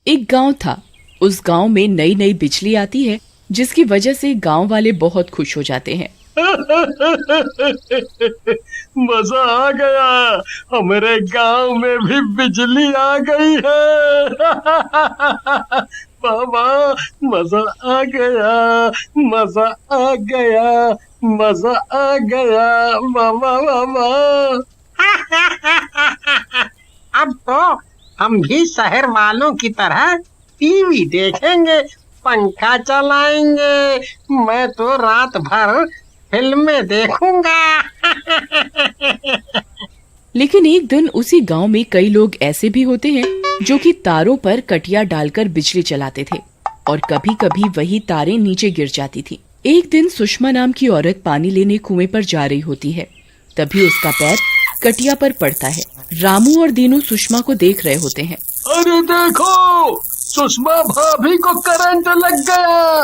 एक गांव था। उस गांव में नई नई बिजली आती है, जिसकी वजह से गांव वाले बहुत खुश हो जाते हैं। मजा आ गया, हमारे गांव में भी बिजली आ गई है। बाबा, मजा आ गया, मजा आ गया, मजा आ गया, बाबा बाबा। अब तो हम भी शहर वालों की तरह टीवी देखेंगे, पंखा चलाएंगे। मैं तो रात भर फिल्में देखूंगा। लेकिन एक दिन उसी गांव में कई लोग ऐसे भी होते हैं जो कि तारों पर कटिया डालकर बिजली चलाते थे, और कभी कभी वही तारें नीचे गिर जाती थी। एक दिन सुषमा नाम की औरत पानी लेने कुएं पर जा रही होती है। तभी उसका पैर कटिया पर पड़ता है। रामू और दीनू सुषमा को देख रहे होते हैं। अरे देखो, सुषमा भाभी को करंट लग गया।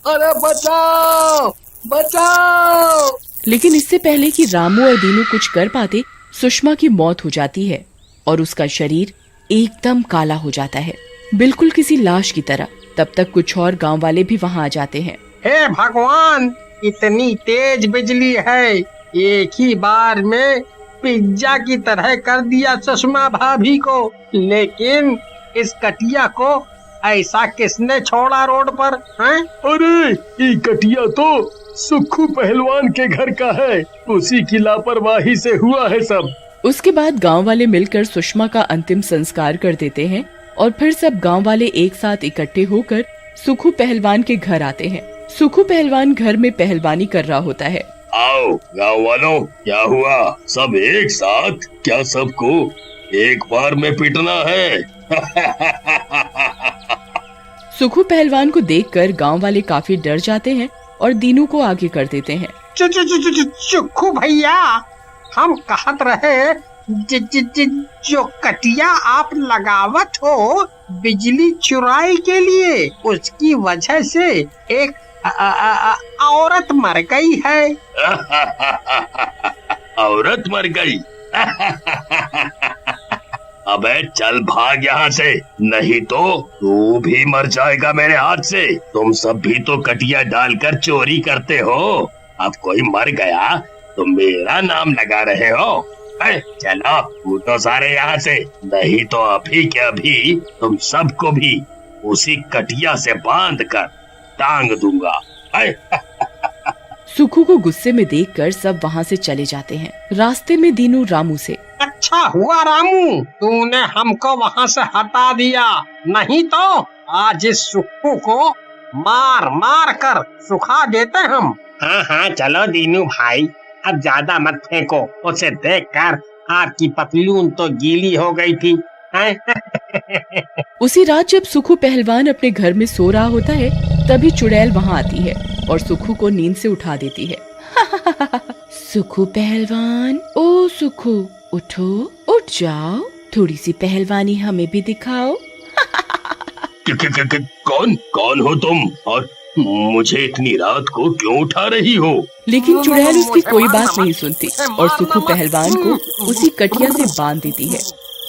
अरे बचाओ बचाओ। लेकिन इससे पहले कि रामू और दीनू कुछ कर पाते, सुषमा की मौत हो जाती है और उसका शरीर एकदम काला हो जाता है, बिल्कुल किसी लाश की तरह। तब तक कुछ और गांव वाले भी वहां आ जाते हैं। हे भगवान, इतनी तेज बिजली है, एक ही बार में पिज्जा की तरह कर दिया सुषमा भाभी को। लेकिन इस कटिया को ऐसा किसने छोड़ा रोड पर हैं? अरे ये कटिया तो सुखू पहलवान के घर का है, उसी की लापरवाही से हुआ है सब। उसके बाद गांव वाले मिलकर सुषमा का अंतिम संस्कार कर देते हैं और फिर सब गांव वाले एक साथ इकट्ठे होकर सुखू पहलवान के घर आते हैं। सुखू पहलवान घर में पहलवानी कर रहा होता है। आओ गाँव वालों, क्या हुआ? सब एक साथ? क्या सबको एक बार में पिटना है? सुखू पहलवान को देखकर गांव वाले काफी डर जाते हैं और दीनू को आगे कर देते हैं। सुखू भैया, हम कहत रहे जो कटिया आप लगावत हो बिजली चुराई के लिए, उसकी वजह से एक औरत मर गई है। औरत मर गई? अबे चल भाग यहाँ से, नहीं तो तू भी मर जाएगा मेरे हाथ से। तुम सब भी तो कटिया डालकर चोरी करते हो। अब कोई मर गया तो मेरा नाम लगा रहे हो। चलो कूदो सारे यहाँ से, नहीं तो अभी के अभी तुम सबको भी उसी कटिया से बांध कर टांग दूंगा। सुखू को गुस्से में देखकर सब वहाँ से चले जाते हैं। रास्ते में दीनू रामू से, अच्छा हुआ रामू, तूने हमको वहाँ से हटा दिया, नहीं तो आज इस सुक्कू को मार मार कर सुखा देते हम। हाँ हाँ चलो दीनू भाई, अब ज्यादा मत फेंको, उसे देखकर आपकी पतलून तो गीली हो गई थी। उसी रात जब सुखू पहलवान अपने घर में सो रहा होता है, तभी चुड़ैल वहाँ आती है और सुखू को नींद से उठा देती है। सुखू पहलवान, ओ सुखू उठो, उठ जाओ, थोड़ी सी पहलवानी हमें भी दिखाओ। कौन हो तुम और मुझे इतनी रात को क्यों उठा रही हो? लेकिन चुड़ैल उसकी कोई बात नहीं सुनती और सुखू पहलवान को उसी कटिया से बांध देती है।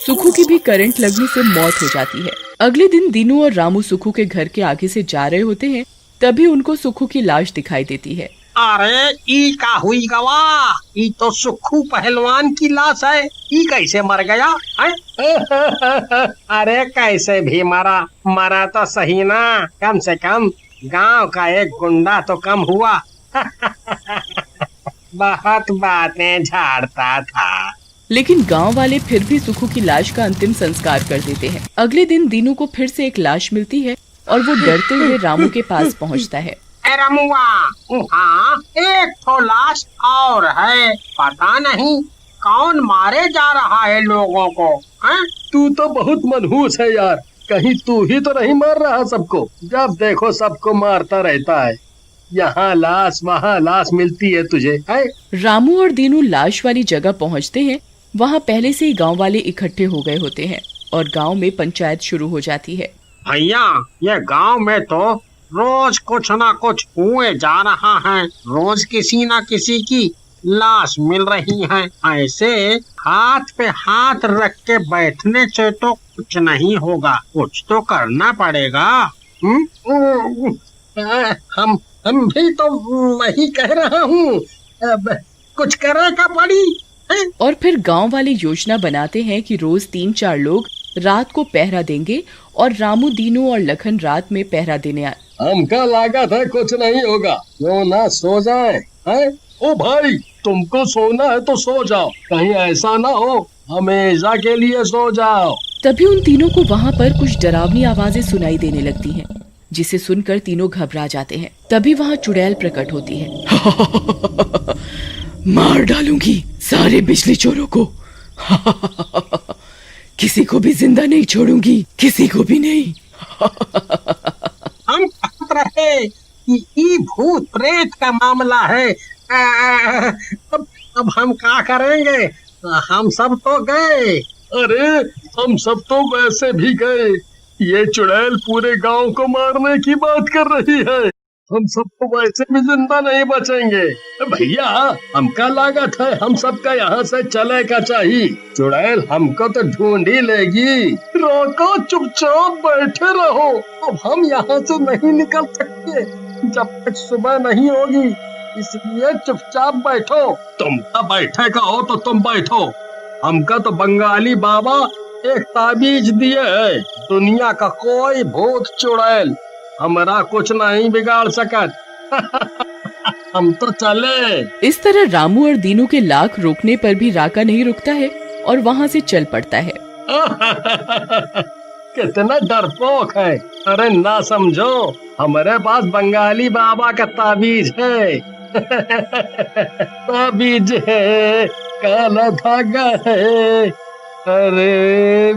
सुखू की भी करंट लगने से मौत हो जाती है। अगले दिन दीनू और रामू सुखू के घर के आगे से जा रहे होते हैं, तभी उनको सुखू की लाश दिखाई देती है। अरे ई का हुई गवा, ई तो सुखू पहलवान की लाश है, ई कैसे मर गया है? अरे कैसे भी मरा तो सही ना, कम से कम गांव का एक गुंडा तो कम हुआ। बहुत बातें झाड़ता था। लेकिन गांव वाले फिर भी सुखू की लाश का अंतिम संस्कार कर देते हैं। अगले दिन दीनू को फिर से एक लाश मिलती है और वो डरते हुए रामू के पास पहुंचता है। रामुआ, हाँ एक तो लाश और है, पता नहीं कौन मारे जा रहा है लोगों को। तू तो बहुत मनहूस है यार, कहीं तू ही तो नहीं मार रहा सबको? जब देखो सबको मारता रहता है, यहाँ लाश वहाँ लाश मिलती है तुझे है? रामू और दीनू लाश वाली जगह पहुँचते हैं। वहाँ पहले से ही गांव वाले इकट्ठे हो गए होते हैं और गांव में पंचायत शुरू हो जाती है। भैया, ये गांव में तो रोज कुछ ना कुछ हुए जा रहा है, रोज किसी न किसी की लाश मिल रही है। ऐसे हाथ पे हाथ रख के बैठने से तो कुछ नहीं होगा, कुछ तो करना पड़ेगा। हम भी तो वही कह रहा हूँ, अब कुछ करना पड़ी है? और फिर गांव वाले योजना बनाते हैं कि रोज 3-4 लोग रात को पहरा देंगे और रामू, दीनू और लखन रात में पहरा देने आए। हमका लागत है कुछ नहीं होगा, क्यों ना सो जाए है? ओ भाई, तुमको सोना है तो सो जाओ, कहीं ऐसा ना हो हमेशा के लिए सो जाओ। तभी उन तीनों को वहाँ पर कुछ डरावनी आवाजें सुनाई देने लगती हैं, जिसे सुनकर तीनों घबरा जाते हैं। तभी वहाँ चुड़ैल प्रकट होती है। मार डालूंगी सारे बिजली चोरों को। किसी को भी जिंदा नहीं छोड़ूंगी, किसी को भी नहीं। हम कहते रहे कि ये भूत प्रेत का मामला है। अब हम क्या करेंगे? हम सब तो गए। अरे हम सब तो वैसे भी गए, ये चुड़ैल पूरे गांव को मारने की बात कर रही है, हम सब तो वैसे भी जिंदा नहीं बचेंगे। भैया, हमका लागत है हम सबका यहाँ से चले का चाहिए, चुड़ैल हमको तो ढूंढ ही लेगी। रोको, चुपचाप बैठे रहो, अब हम यहाँ से नहीं निकल सकते जब तक सुबह नहीं होगी, इसलिए चुपचाप बैठो। तुम तो बैठे का हो तो तुम बैठो, हमका तो बंगाली बाबा एक ताबीज दिए है, दुनिया का कोई भूत चुड़ैल हमारा कुछ नहीं बिगाड़ सकत। हम तो चले। इस तरह रामू और दीनू के लाख रोकने पर भी राका नहीं रुकता है और वहाँ से चल पड़ता है। कितना डरपोक है। अरे ना समझो, हमारे पास बंगाली बाबा का ताबीज है। ताबीज है, काला धागा है। अरे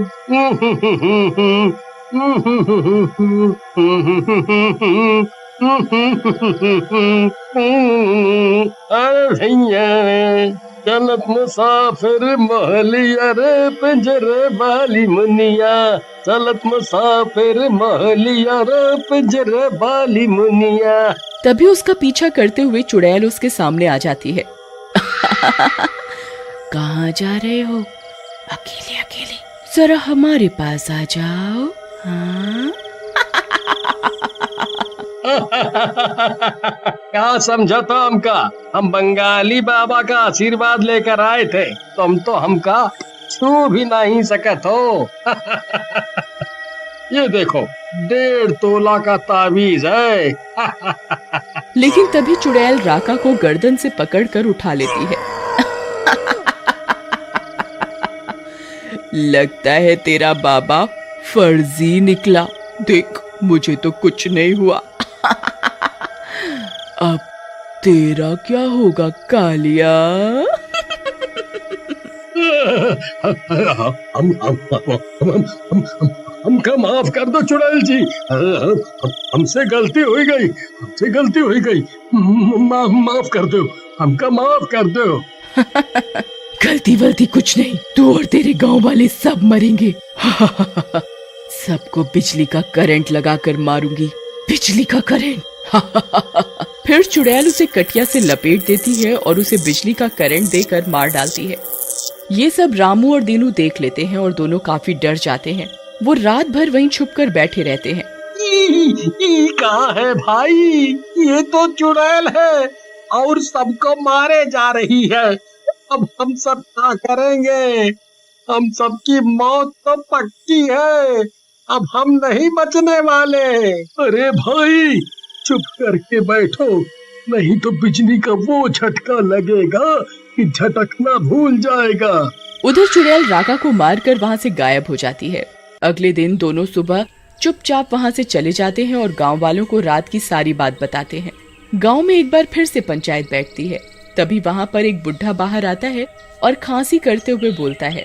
अरे भैया, जन्नत मुसाफिर मोहलिया रे पिंजरे वाली मुनिया, चलत मुसाफिर मोहलिया रे पिंजरे वाली मुनिया। तभी उसका पीछा करते हुए चुड़ैल उसके सामने आ जाती है। कहाँ जा रहे हो? अकेले अकेले, जरा हमारे पास आ जाओ। हाँ? क्या समझा तो हमका? हम बंगाली बाबा का आशीर्वाद लेकर आए थे, तुम तो हमका छू भी नहीं सकत हो। ये देखो, 1.5 तोला का ताबीज है। लेकिन तभी चुड़ैल राका को गर्दन से पकड़कर उठा लेती है। लगता है तेरा बाबा फर्जी निकला, देख मुझे तो कुछ नहीं हुआ। अब तेरा क्या होगा कालिया? हमका माफ कर दो चुड़ैल जी, हमसे गलती हो गई, हमसे गलती हो गई, माफ कर दो, हमका माफ कर दो। गलती वलती कुछ नहीं, तू और तेरे गांव वाले सब मरेंगे। सबको बिजली का करंट लगाकर मारूंगी, बिजली का करंट। फिर चुड़ैल उसे कटिया से लपेट देती है और उसे बिजली का करंट देकर मार डालती है। ये सब रामू और दीनू देख लेते हैं और दोनों काफी डर जाते हैं। वो रात भर वहीं छुपकर बैठे रहते हैं। कहाँ है भाई? ये तो चुड़ैल है और सबको मारे जा रही है। अब हम सब क्या करेंगे? हम सबकी मौत तो पक्की है, अब हम नहीं बचने वाले। अरे भाई, चुप करके बैठो, नहीं तो बिजली का वो झटका लगेगा कि झटकना भूल जाएगा। उधर चुड़ैल राका को मारकर वहाँ से गायब हो जाती है। अगले दिन दोनों सुबह चुपचाप वहाँ से चले जाते हैं और गांव वालों को रात की सारी बात बताते हैं। गांव में एक बार फिर से पंचायत बैठती है। तभी वहाँ पर एक बुढ़ा बाहर आता है और खांसी करते हुए बोलता है।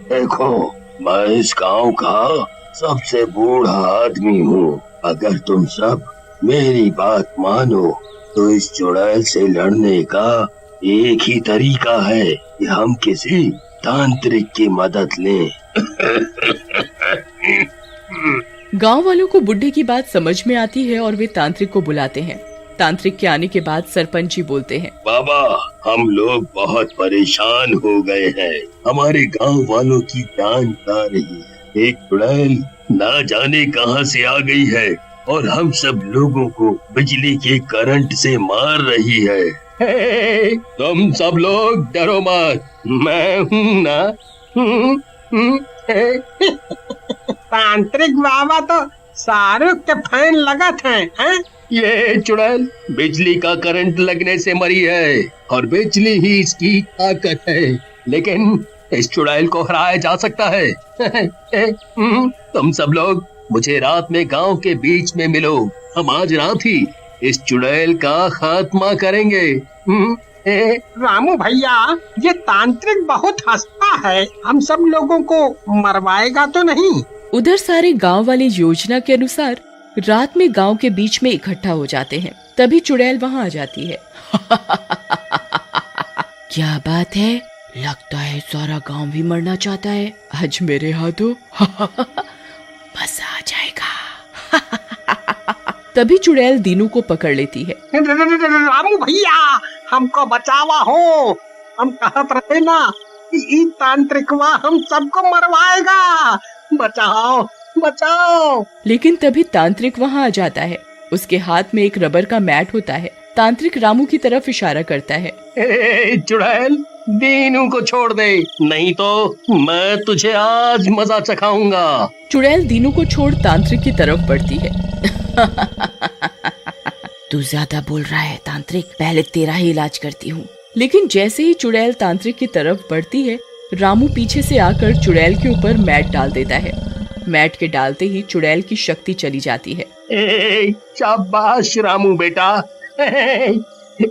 देखो, मैं इस गांव का सबसे बूढ़ा आदमी हूँ। अगर तुम सब मेरी बात मानो तो इस चुड़ैल से लड़ने का एक ही तरीका है कि हम किसी तांत्रिक की मदद लें। गांव वालों को बुढ़े की बात समझ में आती है और वे तांत्रिक को बुलाते हैं। तांत्रिक के आने के बाद सरपंच जी बोलते हैं, बाबा हम लोग बहुत परेशान हो गए हैं। हमारे गांव वालों की जान जा रही है। एक चुड़ैल ना जाने कहां से आ गई है और हम सब लोगों को बिजली के करंट से मार रही है। तुम सब लोग डरो मत, मैं हूँ ना। तांत्रिक बाबा तो शाहरुख के फैन लगत हैं। ये चुड़ैल बिजली का करंट लगने से मरी है और बिजली ही इसकी ताकत है, लेकिन इस चुड़ैल को हराया जा सकता है। तुम सब लोग मुझे रात में गांव के बीच में मिलो। हम आज रात ही इस चुड़ैल का खात्मा करेंगे। रामू भैया, ये तांत्रिक बहुत हंसता है, हम सब लोगों को मरवाएगा तो नहीं? उधर सारे गांव वाली योजना के अनुसार रात में गांव के बीच में इकट्ठा हो जाते हैं। तभी चुड़ैल वहां आ जाती है। क्या बात है, लगता है सारा गांव भी मरना चाहता है। आज मेरे हाथों मजा आ जाएगा। तभी चुड़ैल दीनू को पकड़ लेती है। रामू भैया, हमको बचावा हो। हम कहत रहे ना कि तांत्रिकवा हम सबको मरवाएगा। बचाओ बचाओ। लेकिन तभी तांत्रिक वहां आ जाता है। उसके हाथ में एक रबर का मैट होता है। तांत्रिक रामू की तरफ इशारा करता है। चुड़ैल, दीनू को छोड़ दे, नहीं तो मैं तुझे आज मजा चखाऊंगा। चुड़ैल दीनू को छोड़ तांत्रिक की तरफ बढ़ती है। तू ज्यादा बोल रहा है तांत्रिक, पहले तेरा ही इलाज करती हूँ। लेकिन जैसे ही चुड़ैल तांत्रिक की तरफ बढ़ती है, रामू पीछे से आकर चुड़ैल के ऊपर मैट डाल देता है। मैट के डालते ही चुड़ैल की शक्ति चली जाती है। शाबाश रामू बेटा,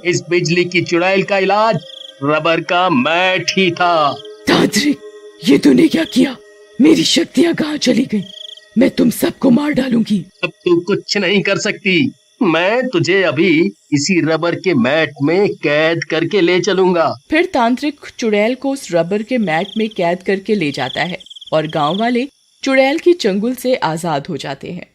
इस बिजली की चुड़ैल का इलाज रबर का मैट ही था। तांत्रिक, ये तूने क्या किया? मेरी शक्तियाँ कहाँ चली गई? मैं तुम सबको मार डालूंगी। अब तू कुछ नहीं कर सकती। मैं तुझे अभी इसी रबर के मैट में कैद करके ले चलूंगा। फिर तांत्रिक चुड़ैल को उस रबर के मैट में कैद करके ले जाता है और गांव वाले चुड़ैल की चंगुल से आजाद हो जाते हैं।